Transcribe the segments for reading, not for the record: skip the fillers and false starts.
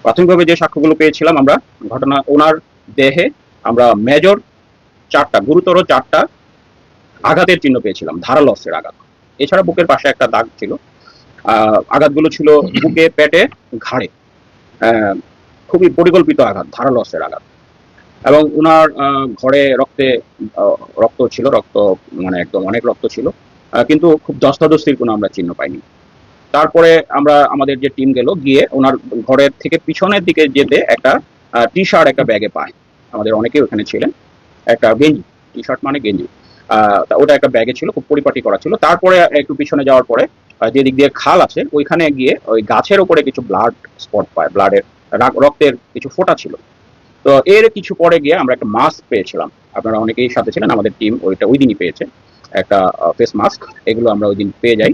প্রাথমিকভাবে যে সাক্ষ্যগুলো পেয়েছিলাম আমরা, ঘটনা ওনার দেহে আমরা মেজর 4টা, গুরুতর 4টা আঘাতের চিহ্ন পেয়েছিলাম, ধারালো অস্ত্রের আঘাত। এছাড়া বুকের পাশে একটা দাগ ছিল। আঘাতগুলো ছিল বুকে, পেটে, ঘাড়ে। খুবই পরিকল্পিত আঘাত, ধারালো অস্ত্রের আঘাত। এবং উনার ঘরে রক্ত ছিল, রক্ত মানে একদম অনেক রক্ত ছিল, কিন্তু খুব ধস্তাধস্তির কোনো আমরা চিহ্ন পাইনি। তারপরে আমরা আমাদের যে টিম গেল, গিয়ে ওনার ঘরের থেকে পিছনের দিকে যেতে একটা টি শার্ট একটা ব্যাগে পায়। আমাদের অনেকেই ওখানে ছিলেন। একটা গেঞ্জি, টি শার্ট মানে গেঞ্জি, ওটা একটা ব্যাগে ছিল, খুব পরিপাটি করা ছিল। তারপরে একটু পিছনে যাওয়ার পরে যে দিক দিয়ে খাল আছে, ওইখানে গিয়ে ওই গাছের উপরে কিছু ব্লাড স্পট পায়, ব্লাডের রক্তের কিছু ফোঁটা ছিল। তো এর কিছু পরে গিয়ে আমরা একটা মাস্ক পেয়েছিলাম। আপনারা অনেকেই সাথে ছিলেন, আমাদের টিম ওই দিনই পেয়েছে একটা ফেস মাস্ক। এগুলো আমরা ওই দিন পেয়ে যাই।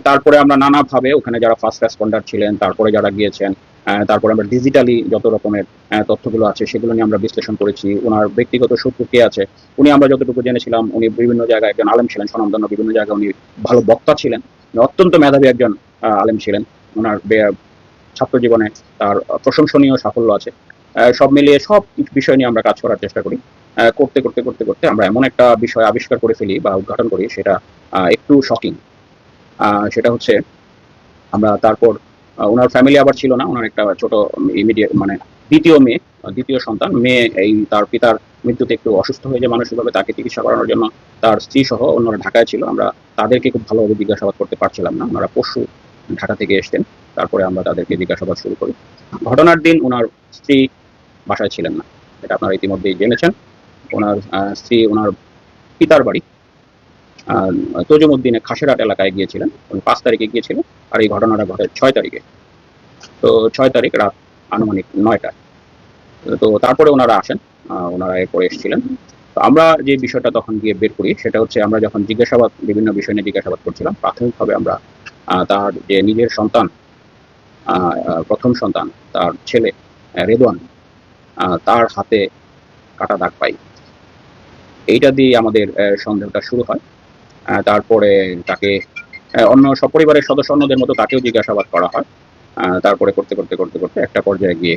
তারপরে আমরা নানাভাবে ওখানে যারা ফার্স্ট রেসপন্ডার ছিলেন, তারপরে যারা গিয়েছেন, তারপরে আমরা ডিজিটালি যত রকমের তথ্যগুলো আছে সেগুলো নিয়ে আমরা বিশ্লেষণ করেছি। ওনার ব্যক্তিগত শত্রু কে আছে, উনি আমরা যতটুকু জেনেছিলাম, উনি বিভিন্ন জায়গায় একজন আলেম ছিলেন, স্বনামধন্য, বিভিন্ন জায়গায় উনি ভালো বক্তা ছিলেন, অত্যন্ত মেধাবী একজন আলেম ছিলেন। ওনার ছাত্র জীবনে তার প্রশংসনীয় সাফল্য আছে। সব মিলিয়ে সব বিষয় নিয়ে আমরা কাজ করার চেষ্টা করি। করতে করতে করতে করতে আমরা এমন একটা বিষয় আবিষ্কার করে ফেলি বা উদ্ঘাটন করি, সেটা একটু শকিং। সেটা হচ্ছে আমরা তারপর ওনার ফ্যামিলি আবার ছিল না, ওনার একটা ছোট ইমিডিয়েট মানে দ্বিতীয় সন্তান মেয়ে, এই তার পিতার মৃত্যুতে একটু অসুস্থ হয়ে যায় মানসিকভাবে, তাকে চিকিৎসা করানোর জন্য তার স্ত্রী সহ অন্যরা ঢাকায় ছিল। আমরা তাদেরকে খুব ভালোভাবে জিজ্ঞাসাবাদ করতে পারছিলাম না, ওনারা পরশু ঢাকা থেকে এসছেন। তারপরে আমরা তাদেরকে জিজ্ঞাসাবাদ শুরু করি। ঘটনার দিন ওনার স্ত্রী বাসায় ছিলেন না, এটা আপনারা ইতিমধ্যেই জেনেছেন। ওনার স্ত্রী ওনার পিতার বাড়ি তজুমুদ্দিনে খাসেরহাট এলাকায় গিয়েছিলেন, উনি 5 তারিখে গিয়েছিলেন। আর এই ঘটনাটা ঘটে 6 তারিখে। তো 6 তারিখ রাত আনুমানিক 9টায়। তো তারপরে ওনারা আসেন, ওনারা এরপরে এসেছিলেন। তো আমরা যে বিষয়টা তখন গিয়ে বের করি, সেটা হচ্ছে আমরা যখন বিভিন্ন বিষয় নিয়ে জিজ্ঞাসাবাদ করছিলাম, প্রাথমিকভাবে আমরা তার যে নিজের সন্তান, প্রথম সন্তান, তার ছেলে রেদওয়ান, তার হাতে কাটা দাগ পাই। এইটা দিয়ে আমাদের সন্দেহটা শুরু হয়। তারপরে তাকে অন্য সপরিবারের অন্যদের মতো তাকেও জিজ্ঞাসাবাদ করা হয়। তারপরে করতে করতে করতে করতে একটা পর্যায়ে গিয়ে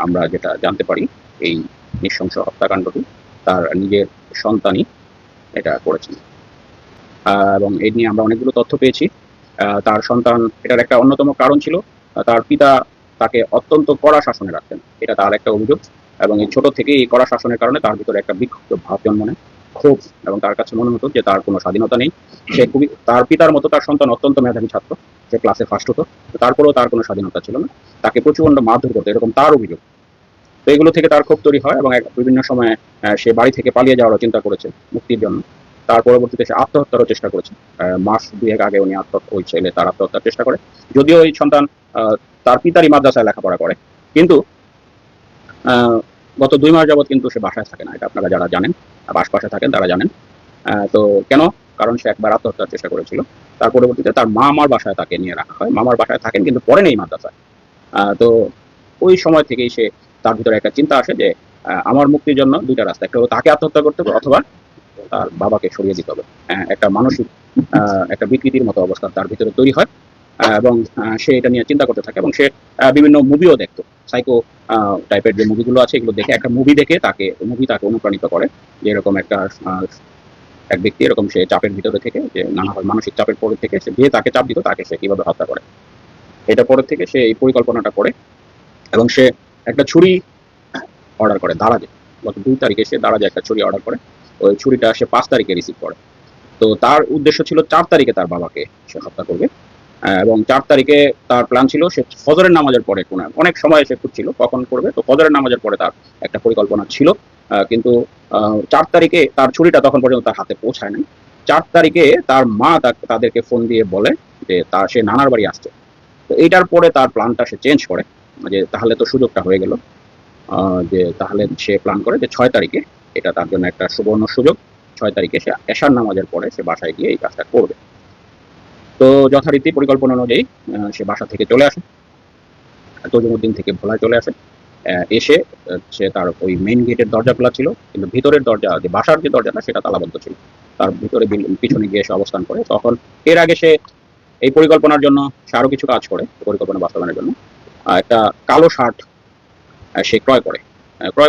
আমরা যেটা জানতে পারি, এই নৃশংস হত্যাকাণ্ডটি তার নিজের সন্তানই এটা করেছেন। এবং এই নিয়ে আমরা অনেকগুলো তথ্য পেয়েছি। তার সন্তান, এটার একটা অন্যতম কারণ ছিল তার পিতা তাকে অত্যন্ত কড়া শাসনে রাখতেন, এটা তার একটা অভিযোগ। এবং এই ছোট থেকে এই কড়া শাসনের কারণে তার ভিতরে একটা বিক্ষুব্ধ ভাব জন্ম নেয়, ক্ষোভ, এবং তার কাছে মনে হতো যে তার কোনো স্বাধীনতা নেই। সে খুবই, তার পিতার মতো তার সন্তান অত্যন্ত মেধাবী ছাত্র, সে ক্লাসে ফার্স্ট হতো, তারপরেও তার কোনো স্বাধীনতা ছিল না, তাকে প্রচণ্ড মারধর করতো, এরকম তার অভিযোগ। তো এগুলো থেকে তার ক্ষোভ তৈরি হয় এবং বিভিন্ন সময়ে সে বাড়ি থেকে পালিয়ে যাওয়ারও চিন্তা করেছে মুক্তির জন্য। তার পরবর্তীতে সে আত্মহত্যারও চেষ্টা করেছে। মাস 2 আগে উনি ওই ছেলে তার আত্মহত্যার চেষ্টা করে। যদিও ওই সন্তান তার পিতারই মাদ্রাসায় লেখাপড়া করে, কিন্তু গত 2 মাস যাবৎ কিন্তু সে বাসায় থাকে না, এটা আপনারা যারা জানেন, আশপাশে থাকেন তারা জানেন। তো কেন? কারণ সে একবার আত্মহত্যার চেষ্টা করেছিল। তার পরবর্তীতে তার মামার বাসায় তাকে নিয়ে রাখা হয়, মামার বাসায় থাকেন কিন্তু পড়েন এই মাদ্রাসায়। তো ওই সময় থেকেই তার ভিতরে একটা চিন্তা আসে যে আমার মুক্তির জন্য 2টা রাস্তা, একটা হলো তাকে আত্মহত্যা করতে হবে অথবা তার বাবাকে সরিয়ে দিতে হবে। একটা মানসিক একটা বিকৃতির মতো অবস্থা তার ভিতরে তৈরি হয়, এবং সে এটা নিয়ে চিন্তা করতে থাকে, এবং সে বিভিন্ন মুভিও দেখতো, সাইকো টাইপের যে মুভিগুলো আছে এগুলো দেখে, একটা মুভি দেখে তাকে অনুপ্রাণিত করে যে এরকম এক ব্যক্তি এরকম সে চাপের ভিতরে থেকে, যে নানাভাবে মানসিক চাপের পরে থেকে যে তাকে চাপ দিত, তাকে সে কিভাবে হত্যা করে। এটা পরের থেকে সে এই পরিকল্পনাটা করে, এবং সে একটা ছুরি অর্ডার করে দারাজে। গত 2 তারিখে সে দারাজে একটা ছুরি অর্ডার করে, ওই ছুরিটা সে 5 তারিখে রিসিভ করে। তো তার উদ্দেশ্য ছিল 4 তারিখে তার বাবাকে সে হত্যা করবে। এবং 4 তারিখে তার প্ল্যান ছিল সে ফজরের নামাজের পরে, অনেক সময় সে খুঁজছিল কখন করবে, তো ফজরের নামাজের পরে তার একটা পরিকল্পনা ছিল। কিন্তু 4 তারিখে তার ছুরিটা তখন পর্যন্ত তার হাতে পৌঁছায় নাই। 4 তারিখে তার মা তাদেরকে ফোন দিয়ে বলে যে সে নানার বাড়ি আসছে। তো এইটার পরে তার প্ল্যানটা সে চেঞ্জ করে, যে তাহলে তো সুযোগটা হয়ে গেল। যে তাহলে সে প্ল্যান করে যে 6 তারিখে, এটা তার জন্য একটা সুবর্ণ সুযোগ, 6 তারিখে সে এশার নামাজের পরে সে বাসায় গিয়ে এই কাজটা করবে। তো যথারীতি পরিকল্পনা অনুযায়ী সে বাসা থেকে চলে আসে, তজুমুদ্দিন থেকে ভোলায় চলে আসে। এসে সে তার ওই মেইন গেটের দরজা খোলা ছিল, কিন্তু ভিতরের দরজা, যে বাসার যে দরজাটা, সেটা তালাবদ্ধ ছিল। তার ভিতরে পিছনে গিয়ে সে অবস্থান করে। তখন এর আগে সে এই পরিকল্পনার জন্য সে আরো কিছু কাজ করে, পরিকল্পনা বাস্তবায়নের জন্য। একটা কালো শার্ট সে ক্রয়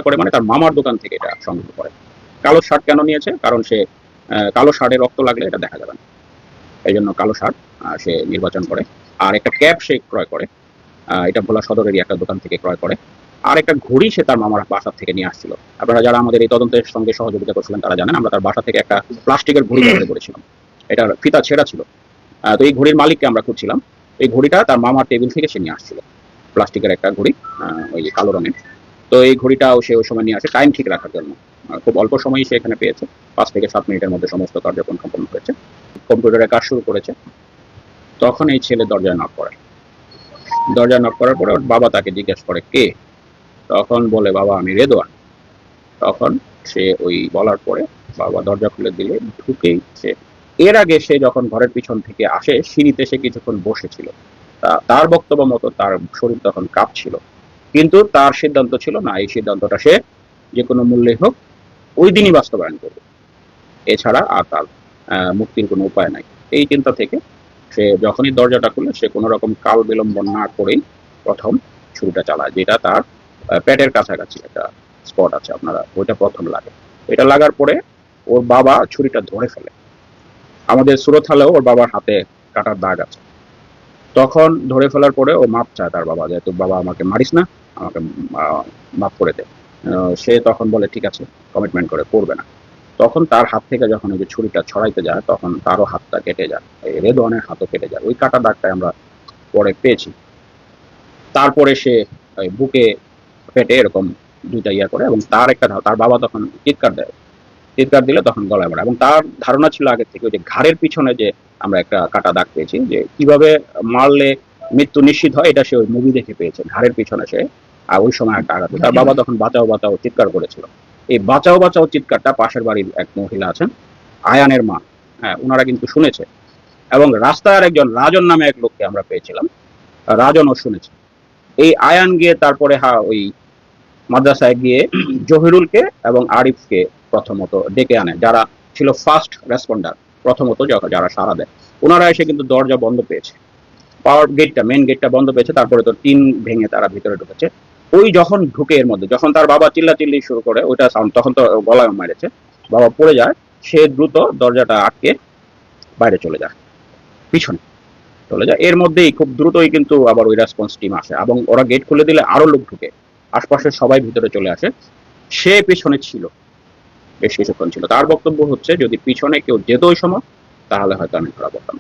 করে মানে তার মামার দোকান থেকে এটা সংগ্রহ করে। কালো শার্ট কেন নিয়েছে? কারণ সে কালো শার্টে রক্ত লাগলে এটা দেখা যাবে না, এই জন্য কালো শার্ট সে নির্বাচন করে। আর একটা ক্যাপ সে ক্রয় করে, এটা ভোলা সদরেরই একটা দোকান থেকে ক্রয় করে। আর একটা ঘড়ি সে তার মামার বাসা থেকে নিয়ে আসছিল। আপনারা যারা আমাদের এই তদন্তের সঙ্গে সহযোগিতা করছিলেন তারা জানেন, আমরা তার বাসা থেকে একটা প্লাস্টিকের ঘড়ি ব্যবহার করেছিলাম, এটার ফিতা ছেঁড়া ছিল। তো এই ঘড়ির মালিককে আমরা খুঁজছিলাম। এই ঘড়িটা তার মামার টেবিল থেকে সে নিয়ে আসছিল, প্লাস্টিকের একটা ঘড়ি, ওই যে কালো রঙের। তো এই ঘড়িটাও সে ওই সময় নিয়ে আসে টাইম ঠিক রাখার জন্য। খুব অল্প সময়ই সে এখানে পেয়েছে, 5 থেকে 7 মিনিটের মধ্যে সমস্ত কার্যক্রম সম্পন্ন হয়েছে। কম্পিউটারে কাজ শুরু করেছে, তখন এই ছেলে দরজায় নক করে। দরজায় নক করার পরে ওর বাবা তাকে জিজ্ঞেস করে কে, তখন বলে বাবা আমি রেদওয়ান। তখন সে ওই বলার পরে বাবা দরজা খুলে দিলে ঢুকেই সে, এর আগে সে যখন ঘরের পিছন থেকে আসে সিঁড়িতে সে কিছুক্ষণ বসেছিল। তার বক্তব্য মতো তার শরীর তখন কাঁপছিল, কিন্তু তার সিদ্ধান্ত ছিল না, এই সিদ্ধান্তটা সে যে কোনো মূল্যে হোক ওই দিনই বাস্তবায়ন করবে, এছাড়া আর তার মুক্তির কোনো উপায় নাই। এই চিন্তা থেকে সে যখনই দরজাটা খুলে সে কোনো রকম কাল বিলম্বন না করেই প্রথম ছুরিটা চালায়, যেটা তার পেটের কাছাকাছি একটা স্পট আছে, আপনারা ওইটা প্রথম লাগে। এটা লাগার পরে ওর বাবা ছুরিটা ধরে ফেলে। আমাদের সুরত হলেও ওর বাবার হাতে কাটার দাগ আছে। তখন ধরে ফেলার পরে ও মাপ চায় তার বাবা, যে তোর বাবা আমাকে মারিস না, আমাকে মাফ করে দে। সে তখন বলে ঠিক আছে, কমিটমেন্ট করে করবে না। তখন তার হাত থেকে যখন ওই যে ছুরিটা ছড়াইতে যায় তখন তারও হাতটা কেটে যায়, এই রেদওয়ানের হাতও কেটে যায়, ওই কাটা দাগটা আমরা পরে পেয়েছি। তারপরে সে বুকে পেটে এরকম 2টা ইয়া করে, এবং তার একটা তার বাবা তখন চিৎকার দেয়, চিৎকার দিলে তখন গলায় মারে। এবং তার ধারণা ছিল আগে থেকে ওই যে ঘাড়ের পিছনে যে আমরা একটা কাটা দাগ পেয়েছি, যে কিভাবে মারলে মৃত্যু নিশ্চিত হয়, এটা সে ওই মুভি দেখে পেয়েছে। ঘাড়ের পিছনে সে ওই সময় একটা আঘাত, তার বাবা তখন বাঁচাও বাঁচাও চিৎকার করেছিল। এই বাঁচাও বাঁচাও চিৎকারটা পাশের বাড়ির এক মহিলা আছেন, আয়ানের মা, হ্যাঁ ওনারা কিন্তু শুনেছে। এবং রাস্তার একজন রাজন নামে এক লোককে আমরা পেয়েছিলাম, রাজনও শুনেছে। এই আয়ান গিয়ে তারপরে ওই মাদ্রাসায় গিয়ে জহিরুলকে এবং আরিফকে প্রথমত ডেকে আনে, যারা ছিল ফার্স্ট রেসপন্ডার, প্রথমত যারা সাড়া দেয়। ওনারা এসে কিন্তু দরজা বন্ধ পেয়েছে, পাওয়ার গেটটা মেন গেটটা বন্ধ পেয়েছে, তারপরে তো টিন ভেঙে তারা ভিতরে ঢুকেছে। ওই যখন ঢুকে এর মধ্যে যখন তার বাবা চিল্লাচিল্লি শুরু করে ওইটা সাউন্ড, তখন তো গলায় মেরেছে, বাবা পড়ে যায়। সে দ্রুত দরজাটা আটকে বাইরে চলে যায়, পিছনে চলে যায়। এর মধ্যেই খুব দ্রুতই কিন্তু আবার ওই রেসপন্স টিম আসে, এবং ওরা গেট খুলে দিলে আরো লোক ঢুকে, আশপাশের সবাই ভিতরে চলে আসে। সে পিছনে ছিল, বেশ কিছুক্ষণ ছিল। তার বক্তব্য হচ্ছে যদি পিছনে কেউ যেত ওই সময় তাহলে হয়তো আমি ধরা পড়তাম।